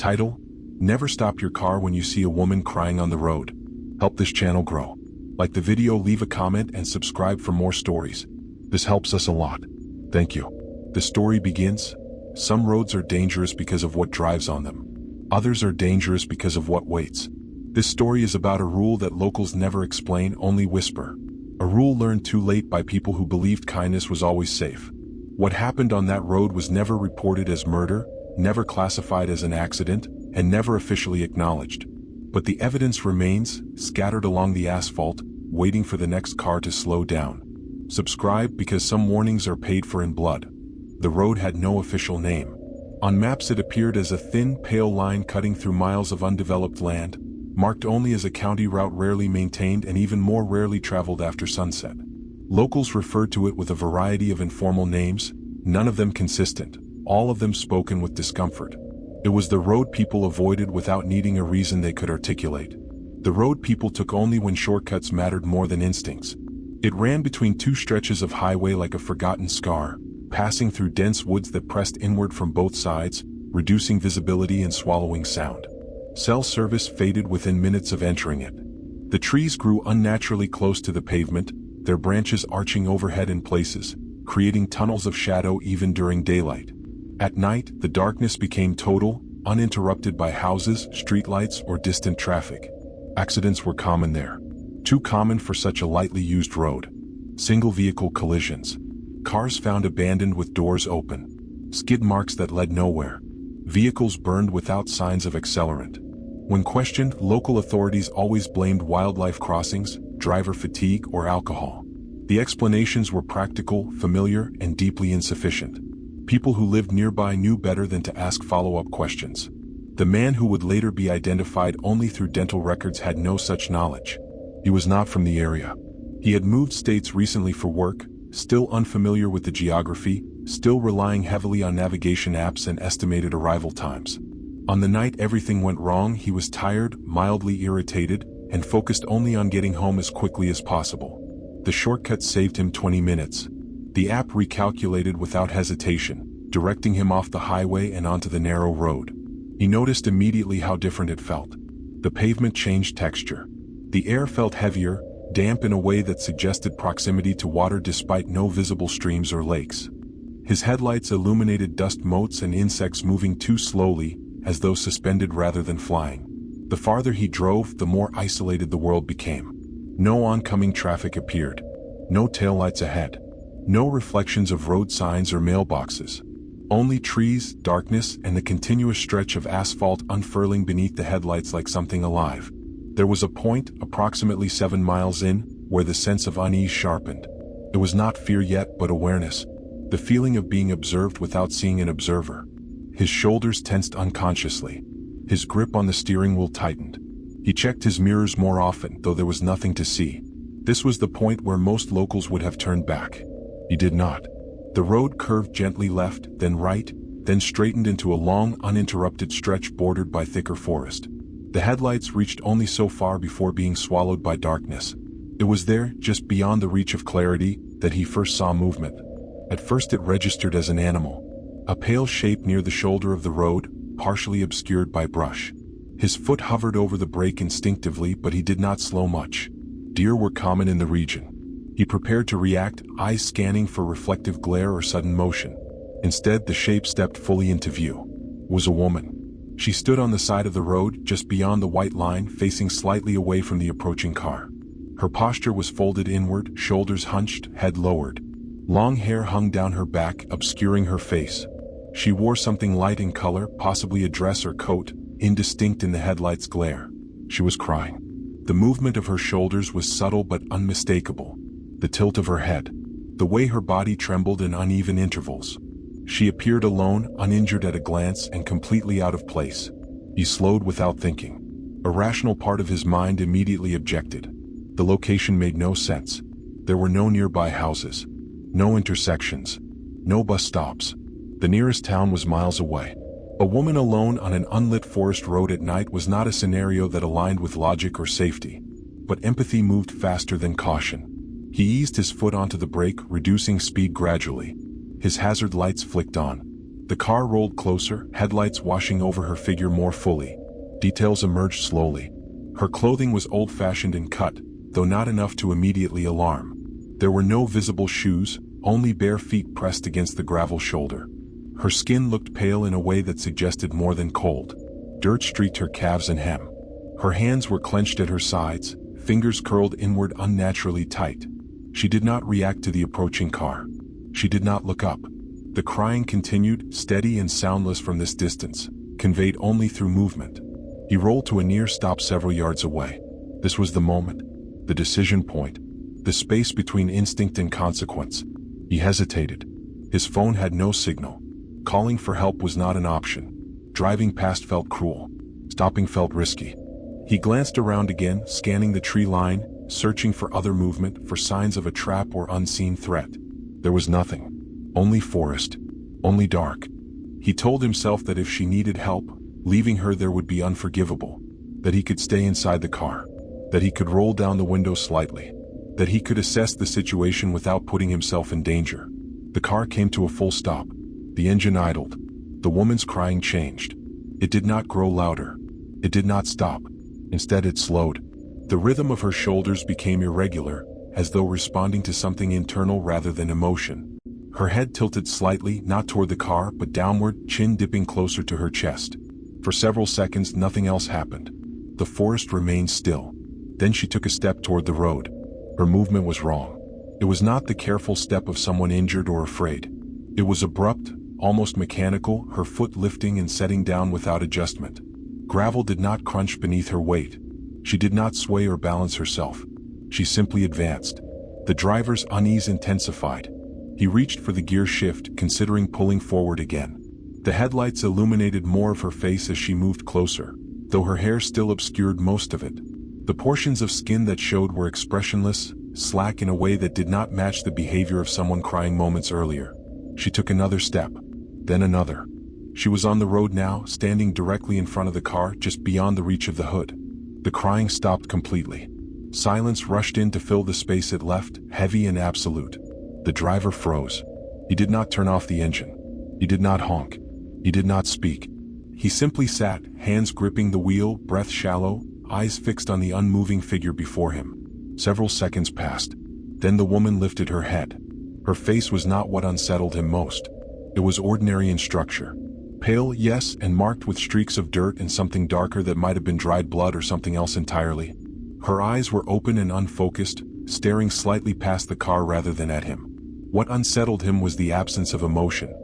Title: Never stop your car when you see a woman crying on the road. Help this channel grow. Like the video, leave a comment, and subscribe for more stories. This helps us a lot. Thank you. The story begins. Some roads are dangerous because of what drives on them. Others are dangerous because of what waits. This story is about a rule that locals never explain, only whisper. A rule learned too late by people who believed kindness was always safe. What happened on that road was never reported as murder, never classified as an accident, and never officially acknowledged. But the evidence remains, scattered along the asphalt, waiting for the next car to slow down. Subscribe because some warnings are paid for in blood. The road had no official name. On maps it appeared as a thin, pale line cutting through miles of undeveloped land, marked only as a county route rarely maintained and even more rarely traveled after sunset. Locals referred to it with a variety of informal names, none of them consistent, all of them spoken with discomfort. It was the road people avoided without needing a reason they could articulate. The road people took only when shortcuts mattered more than instincts. It ran between two stretches of highway like a forgotten scar, passing through dense woods that pressed inward from both sides, reducing visibility and swallowing sound. Cell service faded within minutes of entering it. The trees grew unnaturally close to the pavement, their branches arching overhead in places, creating tunnels of shadow even during daylight. At night, the darkness became total, uninterrupted by houses, streetlights, or distant traffic. Accidents were common there. Too common for such a lightly used road. Single-vehicle collisions. Cars found abandoned with doors open. Skid marks that led nowhere. Vehicles burned without signs of accelerant. When questioned, local authorities always blamed wildlife crossings, driver fatigue, or alcohol. The explanations were practical, familiar, and deeply insufficient. People who lived nearby knew better than to ask follow-up questions. The man who would later be identified only through dental records had no such knowledge. He was not from the area. He had moved states recently for work, still unfamiliar with the geography, still relying heavily on navigation apps and estimated arrival times. On the night everything went wrong, he was tired, mildly irritated, and focused only on getting home as quickly as possible. The shortcut saved him 20 minutes. The app recalculated without hesitation, directing him off the highway and onto the narrow road. He noticed immediately how different it felt. The pavement changed texture. The air felt heavier, damp in a way that suggested proximity to water despite no visible streams or lakes. His headlights illuminated dust motes and insects moving too slowly, as though suspended rather than flying. The farther he drove, the more isolated the world became. No oncoming traffic appeared. No taillights ahead. No reflections of road signs or mailboxes. Only trees, darkness, and the continuous stretch of asphalt unfurling beneath the headlights like something alive. There was a point, approximately 7 miles in, where the sense of unease sharpened. It was not fear yet, but awareness. The feeling of being observed without seeing an observer. His shoulders tensed unconsciously. His grip on the steering wheel tightened. He checked his mirrors more often, though there was nothing to see. This was the point where most locals would have turned back. He did not. The road curved gently left, then right, then straightened into a long, uninterrupted stretch bordered by thicker forest. The headlights reached only so far before being swallowed by darkness. It was there, just beyond the reach of clarity, that he first saw movement. At first it registered as an animal. A pale shape near the shoulder of the road, partially obscured by brush. His foot hovered over the brake instinctively, but he did not slow much. Deer were common in the region. He prepared to react, eyes scanning for reflective glare or sudden motion. Instead, the shape stepped fully into view. It was a woman. She stood on the side of the road, just beyond the white line, facing slightly away from the approaching car. Her posture was folded inward, shoulders hunched, head lowered. Long hair hung down her back, obscuring her face. She wore something light in color, possibly a dress or coat, indistinct in the headlights' glare. She was crying. The movement of her shoulders was subtle but unmistakable. The tilt of her head. The way her body trembled in uneven intervals. She appeared alone, uninjured at a glance, and completely out of place. He slowed without thinking. A rational part of his mind immediately objected. The location made no sense. There were no nearby houses. No intersections. No bus stops. The nearest town was miles away. A woman alone on an unlit forest road at night was not a scenario that aligned with logic or safety. But empathy moved faster than caution. He eased his foot onto the brake, reducing speed gradually. His hazard lights flicked on. The car rolled closer, headlights washing over her figure more fully. Details emerged slowly. Her clothing was old-fashioned and cut, though not enough to immediately alarm. There were no visible shoes, only bare feet pressed against the gravel shoulder. Her skin looked pale in a way that suggested more than cold. Dirt streaked her calves and hem. Her hands were clenched at her sides, fingers curled inward unnaturally tight. She did not react to the approaching car. She did not look up. The crying continued, steady and soundless from this distance, conveyed only through movement. He rolled to a near stop several yards away. This was the moment, the decision point, the space between instinct and consequence. He hesitated. His phone had no signal. Calling for help was not an option. Driving past felt cruel. Stopping felt risky. He glanced around again, scanning the tree line, searching for other movement, for signs of a trap or unseen threat. There was nothing. Only forest. Only dark. He told himself that if she needed help, leaving her there would be unforgivable. That he could stay inside the car. That he could roll down the window slightly. That he could assess the situation without putting himself in danger. The car came to a full stop. The engine idled. The woman's crying changed. It did not grow louder. It did not stop. Instead it slowed. The rhythm of her shoulders became irregular, as though responding to something internal rather than emotion. Her head tilted slightly, not toward the car, but downward, chin dipping closer to her chest. For several seconds nothing else happened. The forest remained still. Then she took a step toward the road. Her movement was wrong. It was not the careful step of someone injured or afraid. It was abrupt, almost mechanical, her foot lifting and setting down without adjustment. Gravel did not crunch beneath her weight. She did not sway or balance herself. She simply advanced. The driver's unease intensified. He reached for the gear shift, considering pulling forward again. The headlights illuminated more of her face as she moved closer, though her hair still obscured most of it. The portions of skin that showed were expressionless, slack in a way that did not match the behavior of someone crying moments earlier. She took another step, then another. She was on the road now, standing directly in front of the car, just beyond the reach of the hood. The crying stopped completely. Silence rushed in to fill the space it left, heavy and absolute. The driver froze. He did not turn off the engine. He did not honk. He did not speak. He simply sat, hands gripping the wheel, breath shallow, eyes fixed on the unmoving figure before him. Several seconds passed. Then the woman lifted her head. Her face was not what unsettled him most. It was ordinary in structure. Pale, yes, and marked with streaks of dirt and something darker that might have been dried blood or something else entirely. Her eyes were open and unfocused, staring slightly past the car rather than at him. What unsettled him was the absence of emotion.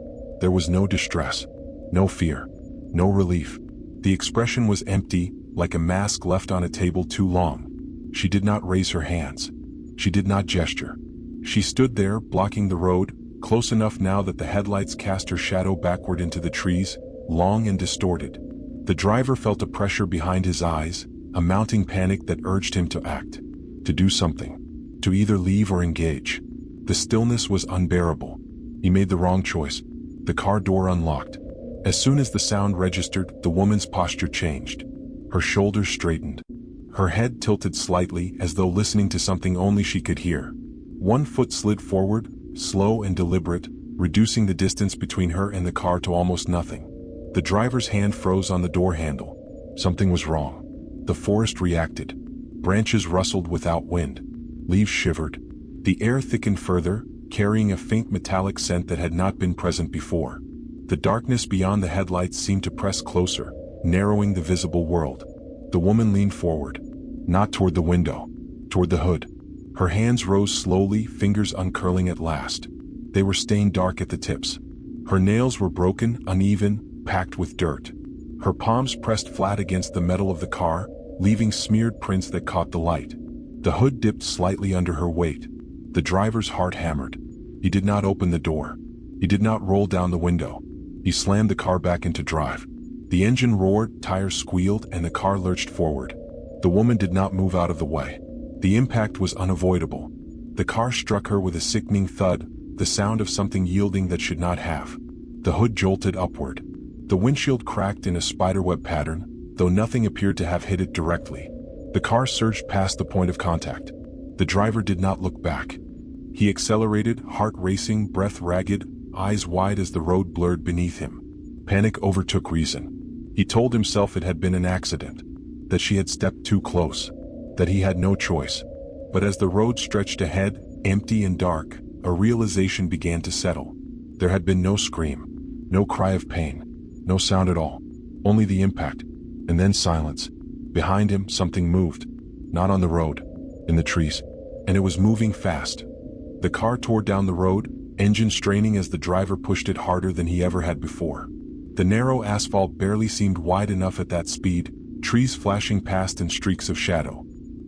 There was no distress, no fear, no relief. The expression was empty, like a mask left on a table too long. She did not raise her hands. She did not gesture. She stood there, blocking the road, close enough now that the headlights cast her shadow backward into the trees, long and distorted. The driver felt a pressure behind his eyes, a mounting panic that urged him to act, to do something, to either leave or engage. The stillness was unbearable. He made the wrong choice. The car door unlocked. As soon as the sound registered, the woman's posture changed. Her shoulders straightened. Her head tilted slightly, as though listening to something only she could hear. One foot slid forward, slow and deliberate, reducing the distance between her and the car to almost nothing. The driver's hand froze on the door handle. Something was wrong. The forest reacted. Branches rustled without wind. Leaves shivered. The air thickened further, carrying a faint metallic scent that had not been present before. The darkness beyond the headlights seemed to press closer, narrowing the visible world. The woman leaned forward, not toward the window, toward the hood. Her hands rose slowly, fingers uncurling at last. They were stained dark at the tips. Her nails were broken, uneven, packed with dirt. Her palms pressed flat against the metal of the car, leaving smeared prints that caught the light. The hood dipped slightly under her weight. The driver's heart hammered. He did not open the door. He did not roll down the window. He slammed the car back into drive. The engine roared, tires squealed, and the car lurched forward. The woman did not move out of the way. The impact was unavoidable. The car struck her with a sickening thud, the sound of something yielding that should not have. The hood jolted upward. The windshield cracked in a spiderweb pattern, though nothing appeared to have hit it directly. The car surged past the point of contact. The driver did not look back. He accelerated, heart racing, breath ragged, eyes wide as the road blurred beneath him. Panic overtook reason. He told himself it had been an accident, that she had stepped too close, that he had no choice. But as the road stretched ahead, empty and dark, a realization began to settle. There had been no scream, no cry of pain, no sound at all, only the impact, and then silence. Behind him, something moved, not on the road, in the trees, and it was moving fast. The car tore down the road, engine straining as the driver pushed it harder than he ever had before. The narrow asphalt barely seemed wide enough at that speed, trees flashing past in streaks of shadow.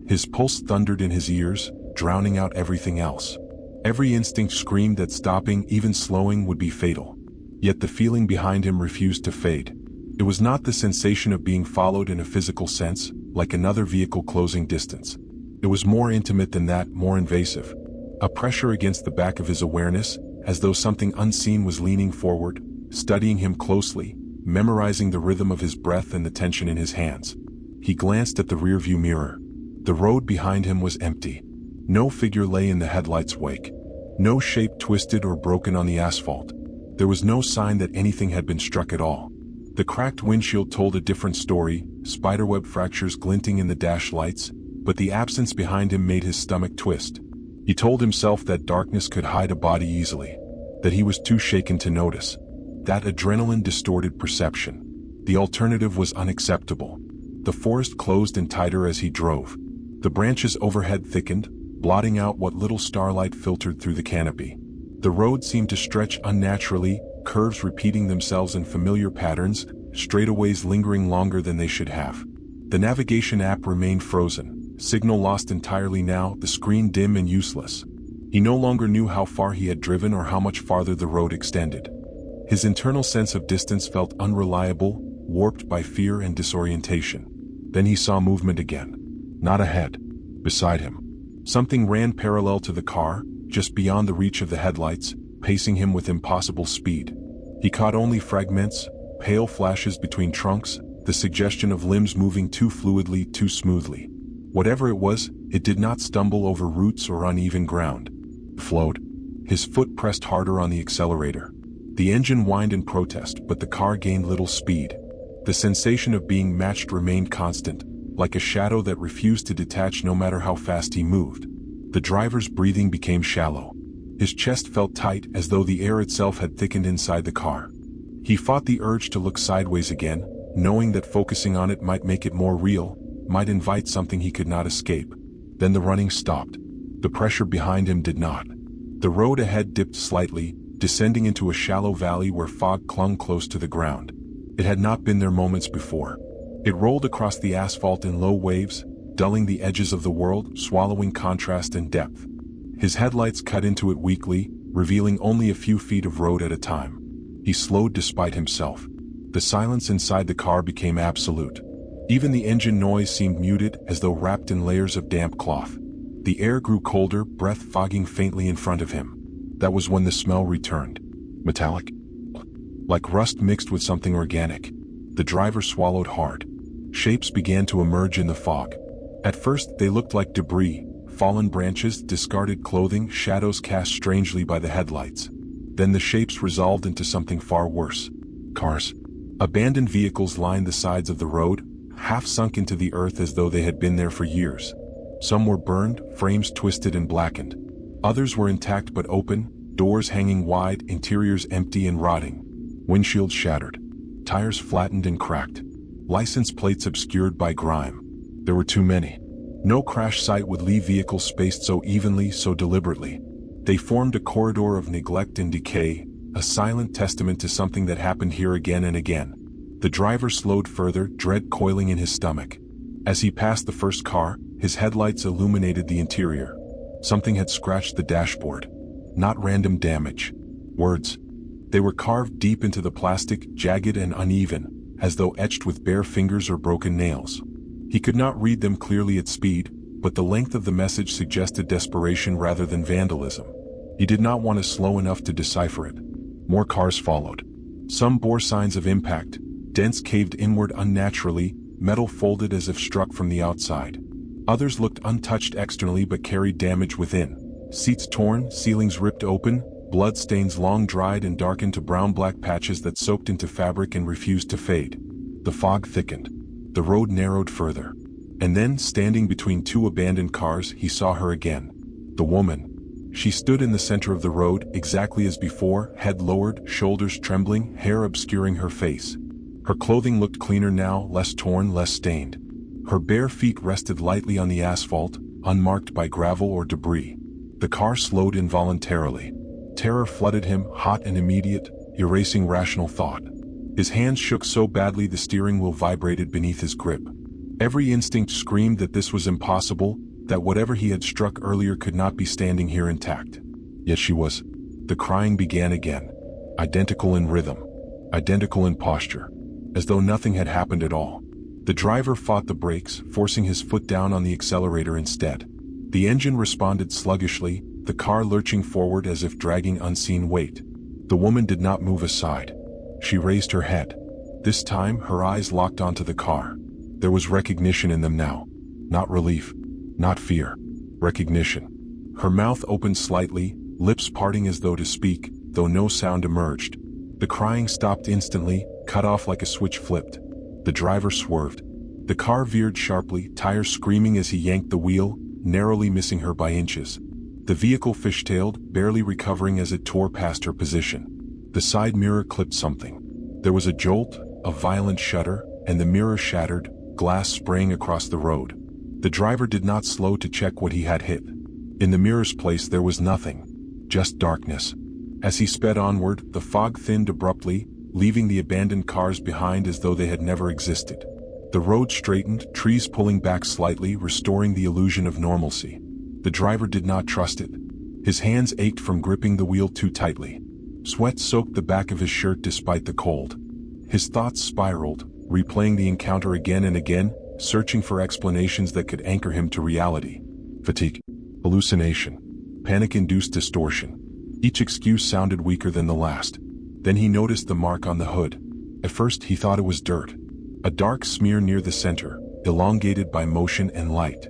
His pulse thundered in his ears, drowning out everything else. Every instinct screamed that stopping, even slowing, would be fatal. Yet the feeling behind him refused to fade. It was not the sensation of being followed in a physical sense, like another vehicle closing distance. It was more intimate than that, more invasive. A pressure against the back of his awareness, as though something unseen was leaning forward, studying him closely, memorizing the rhythm of his breath and the tension in his hands. He glanced at the rearview mirror. The road behind him was empty. No figure lay in the headlights' wake. No shape twisted or broken on the asphalt. There was no sign that anything had been struck at all. The cracked windshield told a different story, spiderweb fractures glinting in the dash lights, but the absence behind him made his stomach twist. He told himself that darkness could hide a body easily, that he was too shaken to notice. That adrenaline distorted perception. The alternative was unacceptable. The forest closed in tighter as he drove. The branches overhead thickened, blotting out what little starlight filtered through the canopy. The road seemed to stretch unnaturally, curves repeating themselves in familiar patterns, straightaways lingering longer than they should have. The navigation app remained frozen, signal lost entirely now, the screen dim and useless. He no longer knew how far he had driven or how much farther the road extended. His internal sense of distance felt unreliable, warped by fear and disorientation. Then he saw movement again. Not ahead. Beside him. Something ran parallel to the car, just beyond the reach of the headlights, pacing him with impossible speed. He caught only fragments, pale flashes between trunks, the suggestion of limbs moving too fluidly, too smoothly. Whatever it was, it did not stumble over roots or uneven ground. It flowed. His foot pressed harder on the accelerator. The engine whined in protest, but the car gained little speed. The sensation of being matched remained constant, like a shadow that refused to detach no matter how fast he moved. The driver's breathing became shallow. His chest felt tight as though the air itself had thickened inside the car. He fought the urge to look sideways again, knowing that focusing on it might make it more real, might invite something he could not escape. Then the running stopped. The pressure behind him did not. The road ahead dipped slightly, descending into a shallow valley where fog clung close to the ground. It had not been there moments before. It rolled across the asphalt in low waves, dulling the edges of the world, swallowing contrast and depth. His headlights cut into it weakly, revealing only a few feet of road at a time. He slowed despite himself. The silence inside the car became absolute. Even the engine noise seemed muted, as though wrapped in layers of damp cloth. The air grew colder, breath fogging faintly in front of him. That was when the smell returned. Metallic. Like rust mixed with something organic. The driver swallowed hard. Shapes began to emerge in the fog. At first, they looked like debris, fallen branches, discarded clothing, shadows cast strangely by the headlights. Then the shapes resolved into something far worse. Cars. Abandoned vehicles lined the sides of the road, half sunk into the earth as though they had been there for years. Some were burned, frames twisted and blackened. Others were intact but open, doors hanging wide, interiors empty and rotting. Windshields shattered. Tires flattened and cracked. License plates obscured by grime. There were too many. No crash site would leave vehicles spaced so evenly, so deliberately. They formed a corridor of neglect and decay, a silent testament to something that happened here again and again. The driver slowed further, dread coiling in his stomach. As he passed the first car, his headlights illuminated the interior. Something had scratched the dashboard. Not random damage. Words. They were carved deep into the plastic, jagged and uneven, as though etched with bare fingers or broken nails. He could not read them clearly at speed, but the length of the message suggested desperation rather than vandalism. He did not want to slow enough to decipher it. More cars followed. Some bore signs of impact, dents caved inward unnaturally, metal folded as if struck from the outside. Others looked untouched externally but carried damage within. Seats torn, ceilings ripped open, blood stains long dried and darkened to brown-black patches that soaked into fabric and refused to fade. The fog thickened. The road narrowed further. And then, standing between two abandoned cars, he saw her again. The woman. She stood in the center of the road, exactly as before, head lowered, shoulders trembling, hair obscuring her face. Her clothing looked cleaner now, less torn, less stained. Her bare feet rested lightly on the asphalt, unmarked by gravel or debris. The car slowed involuntarily. Terror flooded him, hot and immediate, erasing rational thought. His hands shook so badly the steering wheel vibrated beneath his grip. Every instinct screamed that this was impossible, that whatever he had struck earlier could not be standing here intact. Yet she was. The crying began again. Identical in rhythm. Identical in posture. As though nothing had happened at all. The driver fought the brakes, forcing his foot down on the accelerator instead. The engine responded sluggishly, the car lurching forward as if dragging unseen weight. The woman did not move aside. She raised her head. This time, her eyes locked onto the car. There was recognition in them now. Not relief. Not fear. Recognition. Her mouth opened slightly, lips parting as though to speak, though no sound emerged. The crying stopped instantly, cut off like a switch flipped. The driver swerved. The car veered sharply, tires screaming as he yanked the wheel, narrowly missing her by inches. The vehicle fishtailed, barely recovering as it tore past her position. The side mirror clipped something. There was a jolt, a violent shudder, and the mirror shattered, glass spraying across the road. The driver did not slow to check what he had hit. In the mirror's place there was nothing. Just darkness. As he sped onward, the fog thinned abruptly, leaving the abandoned cars behind as though they had never existed. The road straightened, trees pulling back slightly, restoring the illusion of normalcy. The driver did not trust it. His hands ached from gripping the wheel too tightly. Sweat soaked the back of his shirt despite the cold. His thoughts spiraled, replaying the encounter again and again, searching for explanations that could anchor him to reality. Fatigue. Hallucination. Panic-induced distortion. Each excuse sounded weaker than the last. Then he noticed the mark on the hood. At first he thought it was dirt. A dark smear near the center, elongated by motion and light.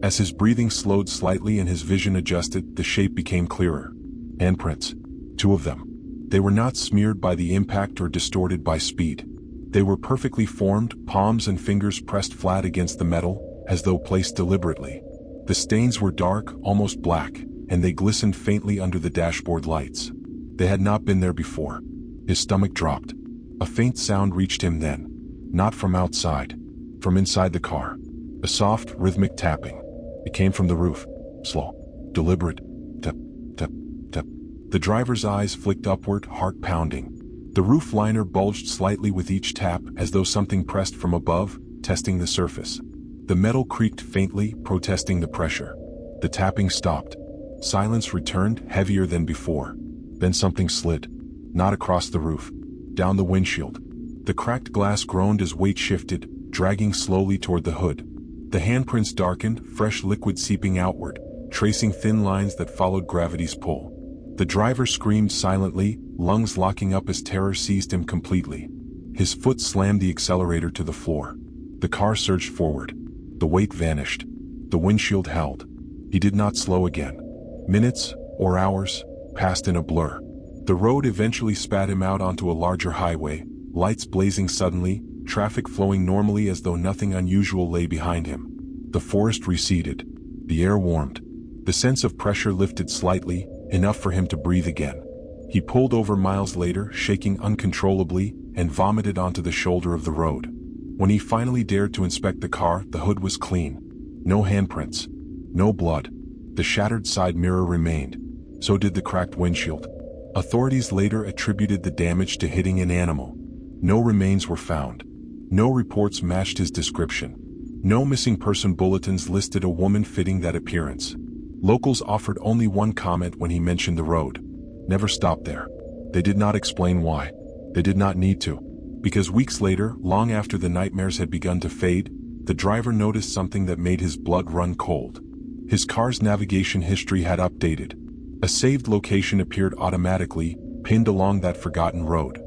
As his breathing slowed slightly and his vision adjusted, the shape became clearer. Handprints. 2 of them. They were not smeared by the impact or distorted by speed. They were perfectly formed, palms and fingers pressed flat against the metal, as though placed deliberately. The stains were dark, almost black, and they glistened faintly under the dashboard lights. They had not been there before. His stomach dropped. A faint sound reached him then. Not from outside. From inside the car. A soft, rhythmic tapping. It came from the roof. Slow. Deliberate. Tap, tap, tap. The driver's eyes flicked upward, heart pounding. The roof liner bulged slightly with each tap, as though something pressed from above, testing the surface. The metal creaked faintly, protesting the pressure. The tapping stopped. Silence returned, heavier than before. Then something slid. Not across the roof. Down the windshield. The cracked glass groaned as weight shifted, dragging slowly toward the hood. The handprints darkened, fresh liquid seeping outward, tracing thin lines that followed gravity's pull. The driver screamed silently, lungs locking up as terror seized him completely. His foot slammed the accelerator to the floor. The car surged forward. The weight vanished. The windshield held. He did not slow again. Minutes, or hours, passed in a blur. The road eventually spat him out onto a larger highway, lights blazing suddenly, traffic flowing normally as though nothing unusual lay behind him. The forest receded. The air warmed. The sense of pressure lifted slightly, enough for him to breathe again. He pulled over miles later, shaking uncontrollably, and vomited onto the shoulder of the road. When he finally dared to inspect the car, the hood was clean. No handprints. No blood. The shattered side mirror remained. So did the cracked windshield. Authorities later attributed the damage to hitting an animal. No remains were found. No reports matched his description. No missing person bulletins listed a woman fitting that appearance. Locals offered only one comment when he mentioned the road. Never stopped there. They did not explain why. They did not need to. Because weeks later, long after the nightmares had begun to fade, the driver noticed something that made his blood run cold. His car's navigation history had updated. A saved location appeared automatically, pinned along that forgotten road.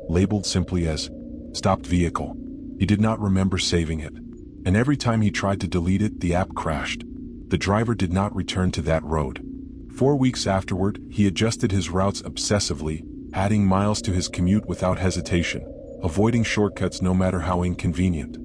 Labeled simply as stopped vehicle. He did not remember saving it. And every time he tried to delete it, the app crashed. The driver did not return to that road. 4 weeks afterward, he adjusted his routes obsessively, adding miles to his commute without hesitation, avoiding shortcuts no matter how inconvenient.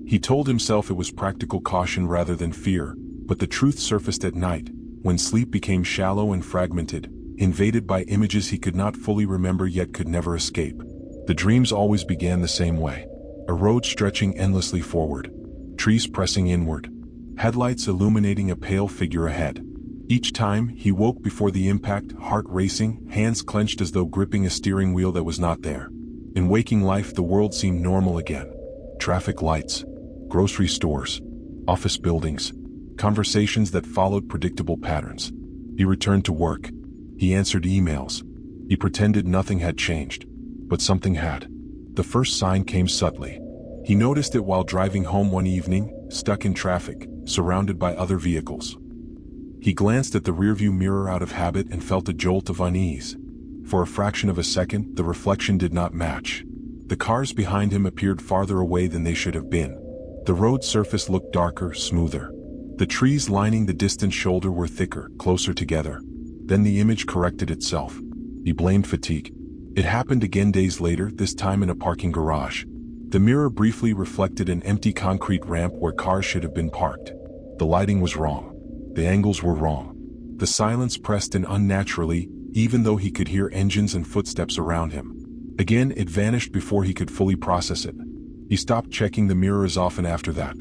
He told himself it was practical caution rather than fear, but the truth surfaced at night, when sleep became shallow and fragmented, invaded by images he could not fully remember yet could never escape. The dreams always began the same way. A road stretching endlessly forward, trees pressing inward, headlights illuminating a pale figure ahead. Each time, he woke before the impact, heart racing, hands clenched as though gripping a steering wheel that was not there. In waking life, the world seemed normal again. Traffic lights, grocery stores, office buildings, conversations that followed predictable patterns. He returned to work. He answered emails. He pretended nothing had changed. But something had. The first sign came subtly. He noticed it while driving home one evening, stuck in traffic, surrounded by other vehicles. He glanced at the rearview mirror out of habit and felt a jolt of unease. For a fraction of a second, the reflection did not match. The cars behind him appeared farther away than they should have been. The road surface looked darker, smoother. The trees lining the distant shoulder were thicker, closer together. Then the image corrected itself. He blamed fatigue. It happened again days later, this time in a parking garage. The mirror briefly reflected an empty concrete ramp where cars should have been parked. The lighting was wrong. The angles were wrong. The silence pressed in unnaturally, even though he could hear engines and footsteps around him. Again, it vanished before he could fully process it. He stopped checking the mirror as often after that.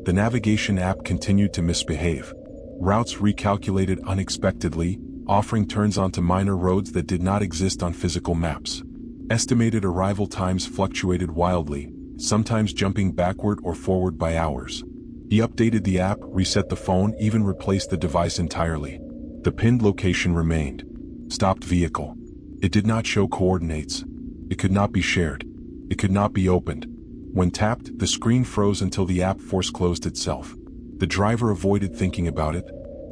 The navigation app continued to misbehave. Routes recalculated unexpectedly, offering turns onto minor roads that did not exist on physical maps. Estimated arrival times fluctuated wildly, sometimes jumping backward or forward by hours. He updated the app, reset the phone, even replaced the device entirely. The pinned location remained. Stopped vehicle. It did not show coordinates. It could not be shared. It could not be opened. When tapped, the screen froze until the app force-closed itself. The driver avoided thinking about it.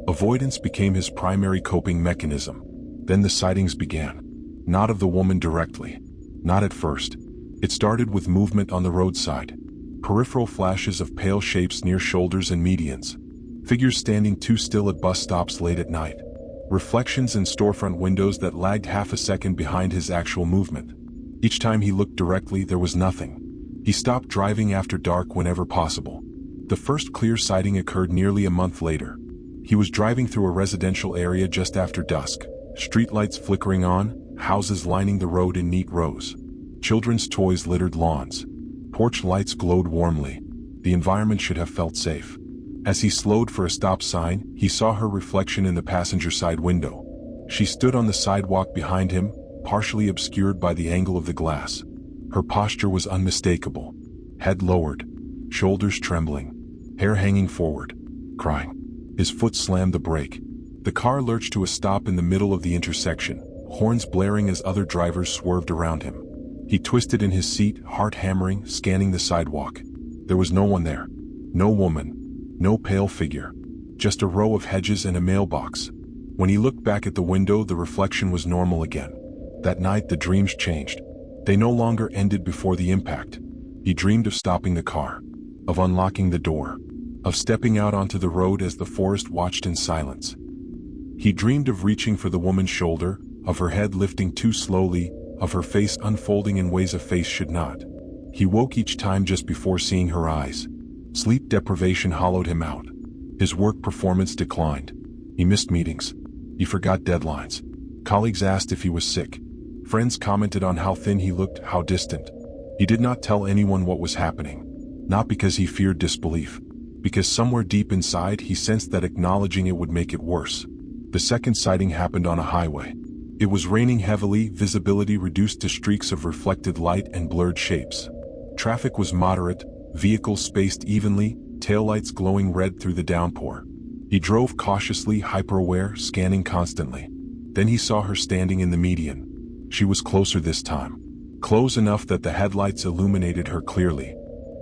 Avoidance became his primary coping mechanism. Then the sightings began. Not of the woman directly. Not at first. It started with movement on the roadside. Peripheral flashes of pale shapes near shoulders and medians. Figures standing too still at bus stops late at night. Reflections in storefront windows that lagged half a second behind his actual movement. Each time he looked directly, there was nothing. He stopped driving after dark whenever possible. The first clear sighting occurred nearly a month later. He was driving through a residential area just after dusk. Streetlights flickering on, houses lining the road in neat rows. Children's toys littered lawns. Porch lights glowed warmly. The environment should have felt safe. As he slowed for a stop sign, he saw her reflection in the passenger side window. She stood on the sidewalk behind him, partially obscured by the angle of the glass. Her posture was unmistakable. Head lowered, shoulders trembling, hair hanging forward, crying. His foot slammed the brake. The car lurched to a stop in the middle of the intersection, horns blaring as other drivers swerved around him. He twisted in his seat, heart hammering, scanning the sidewalk. There was no one there. No woman. No pale figure. Just a row of hedges and a mailbox. When he looked back at the window, the reflection was normal again. That night, the dreams changed. They no longer ended before the impact. He dreamed of stopping the car, of unlocking the door, of stepping out onto the road as the forest watched in silence. He dreamed of reaching for the woman's shoulder, of her head lifting too slowly, of her face unfolding in ways a face should not. He woke each time just before seeing her eyes. Sleep deprivation hollowed him out. His work performance declined. He missed meetings. He forgot deadlines. Colleagues asked if he was sick. Friends commented on how thin he looked, how distant. He did not tell anyone what was happening. Not because he feared disbelief. Because somewhere deep inside he sensed that acknowledging it would make it worse. The second sighting happened on a highway. It was raining heavily, visibility reduced to streaks of reflected light and blurred shapes. Traffic was moderate, vehicles spaced evenly, taillights glowing red through the downpour. He drove cautiously, hyper-aware, scanning constantly. Then he saw her standing in the median. She was closer this time. Close enough that the headlights illuminated her clearly.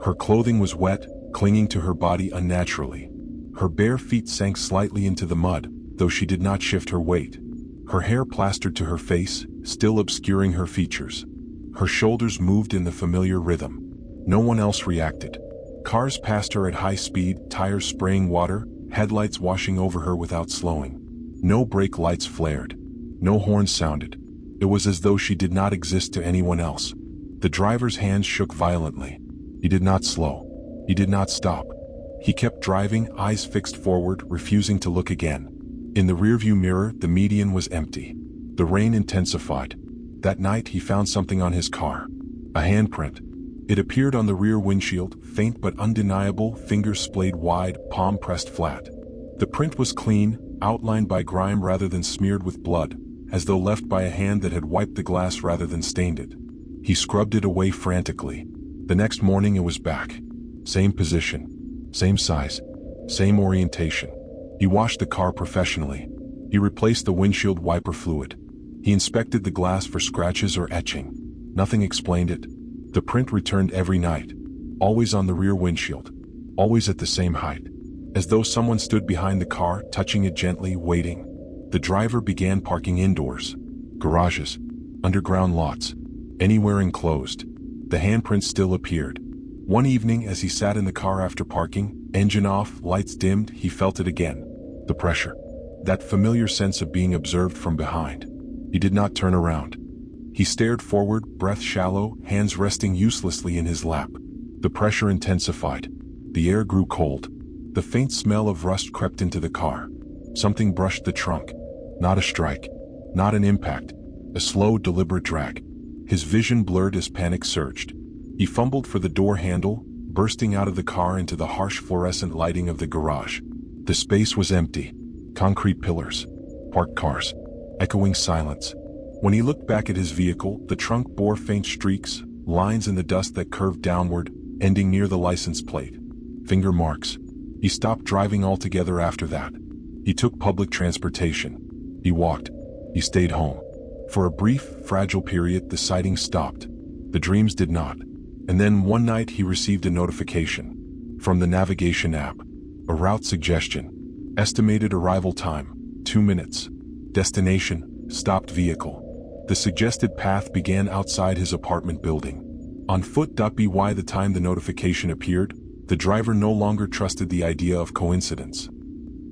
Her clothing was wet, clinging to her body unnaturally. Her bare feet sank slightly into the mud, though she did not shift her weight. Her hair plastered to her face, still obscuring her features. Her shoulders moved in the familiar rhythm. No one else reacted. Cars passed her at high speed, tires spraying water, headlights washing over her without slowing. No brake lights flared. No horns sounded. It was as though she did not exist to anyone else. The driver's hands shook violently. He did not slow. He did not stop. He kept driving, eyes fixed forward, refusing to look again. In the rearview mirror, the median was empty. The rain intensified. That night, he found something on his car. A handprint. It appeared on the rear windshield, faint but undeniable, fingers splayed wide, palm pressed flat. The print was clean, outlined by grime rather than smeared with blood, as though left by a hand that had wiped the glass rather than stained it. He scrubbed it away frantically. The next morning it was back. Same position. Same size. Same orientation. He washed the car professionally. He replaced the windshield wiper fluid. He inspected the glass for scratches or etching. Nothing explained it. The print returned every night. Always on the rear windshield. Always at the same height. As though someone stood behind the car, touching it gently, waiting. The driver began parking indoors. Garages. Underground lots. Anywhere enclosed. The handprint still appeared. One evening, as he sat in the car after parking, engine off, lights dimmed, he felt it again. The pressure. That familiar sense of being observed from behind. He did not turn around. He stared forward, breath shallow, hands resting uselessly in his lap. The pressure intensified. The air grew cold. The faint smell of rust crept into the car. Something brushed the trunk. Not a strike. Not an impact. A slow, deliberate drag. His vision blurred as panic surged. He fumbled for the door handle, bursting out of the car into the harsh fluorescent lighting of the garage. The space was empty. Concrete pillars. Parked cars. Echoing silence. When he looked back at his vehicle, the trunk bore faint streaks, lines in the dust that curved downward, ending near the license plate. Finger marks. He stopped driving altogether after that. He took public transportation. He walked. He stayed home. For a brief, fragile period, the sightings stopped. The dreams did not. And then one night he received a notification. From the navigation app. A route suggestion. Estimated arrival time, 2 minutes. Destination, stopped vehicle. The suggested path began outside his apartment building. On foot. By the time the notification appeared, the driver no longer trusted the idea of coincidence.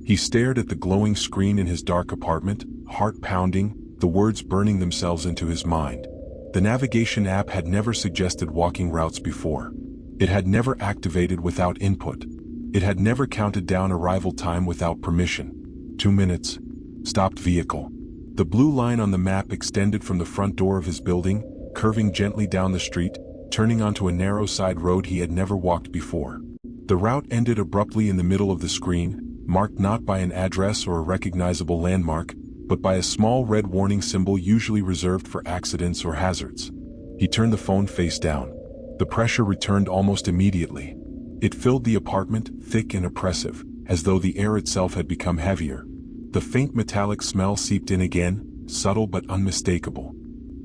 He stared at the glowing screen in his dark apartment, heart pounding, the words burning themselves into his mind. The navigation app had never suggested walking routes before. It had never activated without input. It had never counted down arrival time without permission. 2 minutes. Stopped vehicle. The blue line on the map extended from the front door of his building, curving gently down the street, turning onto a narrow side road he had never walked before. The route ended abruptly in the middle of the screen, marked not by an address or a recognizable landmark, but by a small red warning symbol usually reserved for accidents or hazards. He turned the phone face down. The pressure returned almost immediately. It filled the apartment, thick and oppressive, as though the air itself had become heavier. The faint metallic smell seeped in again, subtle but unmistakable.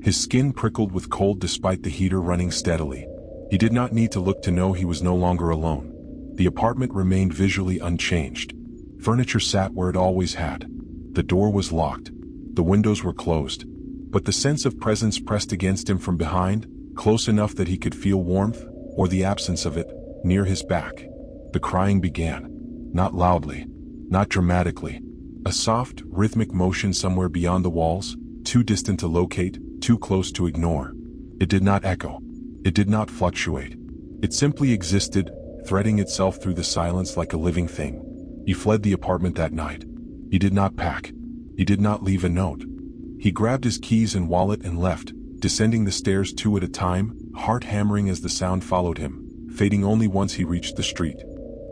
His skin prickled with cold despite the heater running steadily. He did not need to look to know he was no longer alone. The apartment remained visually unchanged. Furniture sat where it always had. The door was locked. The windows were closed. But the sense of presence pressed against him from behind, close enough that he could feel warmth, or the absence of it, near his back. The crying began. Not loudly. Not dramatically. A soft, rhythmic motion somewhere beyond the walls, too distant to locate, too close to ignore. It did not echo. It did not fluctuate. It simply existed, threading itself through the silence like a living thing. He fled the apartment that night. He did not pack. He did not leave a note. He grabbed his keys and wallet and left, descending the stairs 2 at a time, heart hammering as the sound followed him, fading only once he reached the street.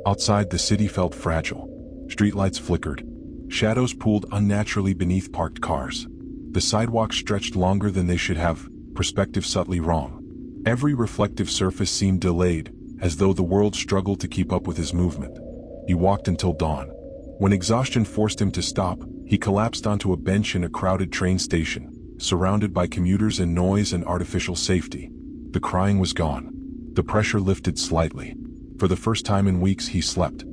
Outside, the city felt fragile. Streetlights flickered. Shadows pooled unnaturally beneath parked cars. The sidewalks stretched longer than they should have, perspective subtly wrong. Every reflective surface seemed delayed, as though the world struggled to keep up with his movement. He walked until dawn. When exhaustion forced him to stop, he collapsed onto a bench in a crowded train station, surrounded by commuters and noise and artificial safety. The crying was gone. The pressure lifted slightly. For the first time in weeks, he slept.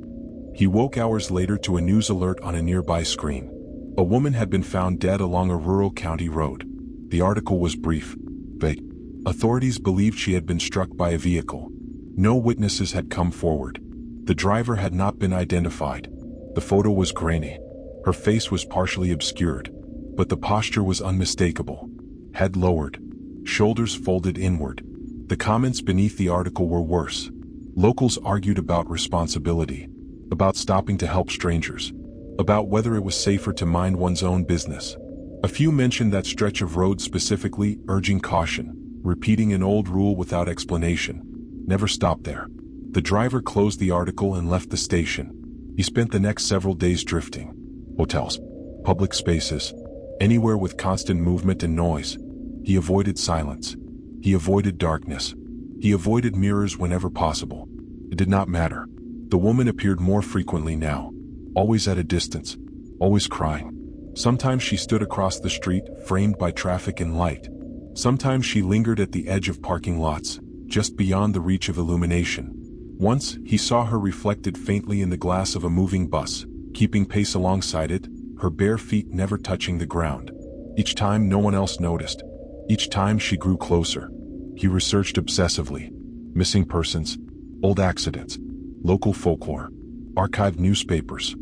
He woke hours later to a news alert on a nearby screen. A woman had been found dead along a rural county road. The article was brief, vague. Authorities believed she had been struck by a vehicle. No witnesses had come forward. The driver had not been identified. The photo was grainy. Her face was partially obscured, but the posture was unmistakable. Head lowered, shoulders folded inward. The comments beneath the article were worse. Locals argued about responsibility, about stopping to help strangers, about whether it was safer to mind one's own business. A few mentioned that stretch of road specifically, urging caution, repeating an old rule without explanation: never stop there. The driver closed the article and left the station. He spent the next several days drifting. Hotels, public spaces, anywhere with constant movement and noise. He avoided silence. He avoided darkness. He avoided mirrors whenever possible. It did not matter. The woman appeared more frequently now, always at a distance, always crying. Sometimes she stood across the street, framed by traffic and light. Sometimes she lingered at the edge of parking lots, just beyond the reach of illumination. Once, he saw her reflected faintly in the glass of a moving bus, keeping pace alongside it, her bare feet never touching the ground. Each time no one else noticed. Each time she grew closer. He researched obsessively. Missing persons, old accidents, local folklore, archived newspapers,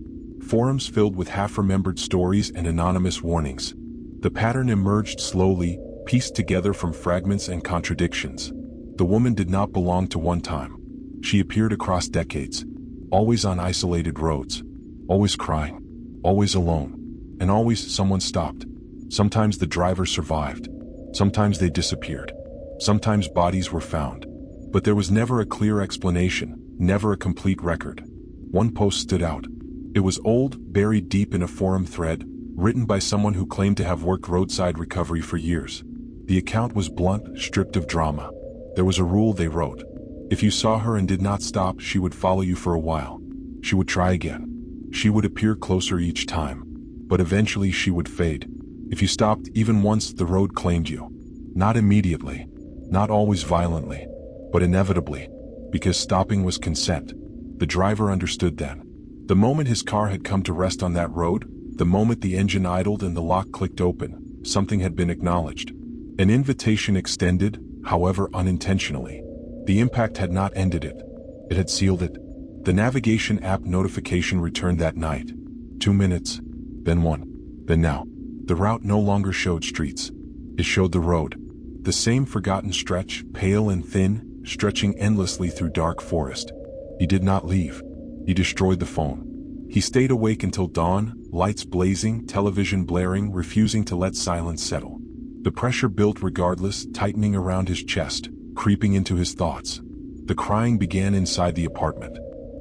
forums filled with half-remembered stories and anonymous warnings. The pattern emerged slowly, pieced together from fragments and contradictions. The woman did not belong to one time. She appeared across decades, always on isolated roads, always crying, always alone, and always someone stopped. Sometimes the driver survived. Sometimes they disappeared. Sometimes bodies were found. But there was never a clear explanation, never a complete record. One post stood out. It was old, buried deep in a forum thread, written by someone who claimed to have worked roadside recovery for years. The account was blunt, stripped of drama. There was a rule, they wrote. If you saw her and did not stop, she would follow you for a while. She would try again. She would appear closer each time. But eventually she would fade. If you stopped even once, the road claimed you. Not immediately, not always violently, but inevitably, because stopping was consent. The driver understood then. The moment his car had come to rest on that road, the moment the engine idled and the lock clicked open, something had been acknowledged. An invitation extended, however unintentionally. The impact had not ended it. It had sealed it. The navigation app notification returned that night. 2 minutes, then 1, then now. The route no longer showed streets. It showed the road. The same forgotten stretch, pale and thin, stretching endlessly through dark forest. He did not leave. He destroyed the phone. He stayed awake until dawn, lights blazing, television blaring, refusing to let silence settle. The pressure built regardless, tightening around his chest, creeping into his thoughts. The crying began inside the apartment.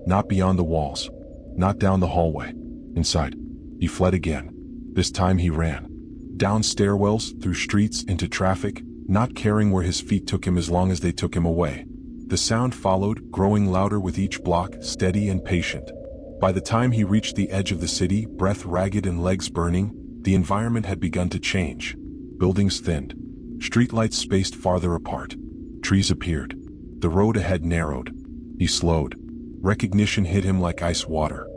Not beyond the walls. Not down the hallway. Inside. He fled again. This time he ran. Down stairwells, through streets, into traffic, not caring where his feet took him as long as they took him away. The sound followed, growing louder with each block, steady and patient. By the time he reached the edge of the city, breath ragged and legs burning, the environment had begun to change. Buildings thinned. Streetlights spaced farther apart. Trees appeared. The road ahead narrowed. He slowed. Recognition hit him like ice water.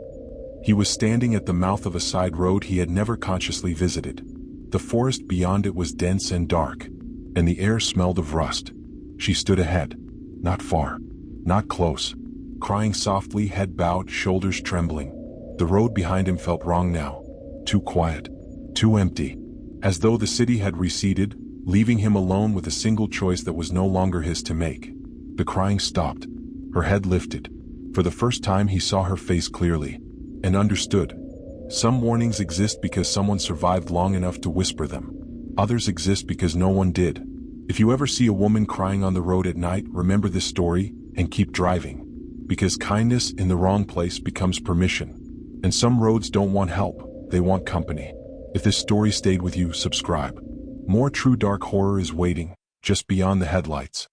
He was standing at the mouth of a side road he had never consciously visited. The forest beyond it was dense and dark, and the air smelled of rust. She stood ahead. Not far. Not close. Crying softly, head bowed, shoulders trembling. The road behind him felt wrong now. Too quiet. Too empty. As though the city had receded, leaving him alone with a single choice that was no longer his to make. The crying stopped. Her head lifted. For the first time he saw her face clearly, and understood. Some warnings exist because someone survived long enough to whisper them. Others exist because no one did. If you ever see a woman crying on the road at night, remember this story, and keep driving. Because kindness in the wrong place becomes permission. And some roads don't want help, they want company. If this story stayed with you, subscribe. More true dark horror is waiting, just beyond the headlights.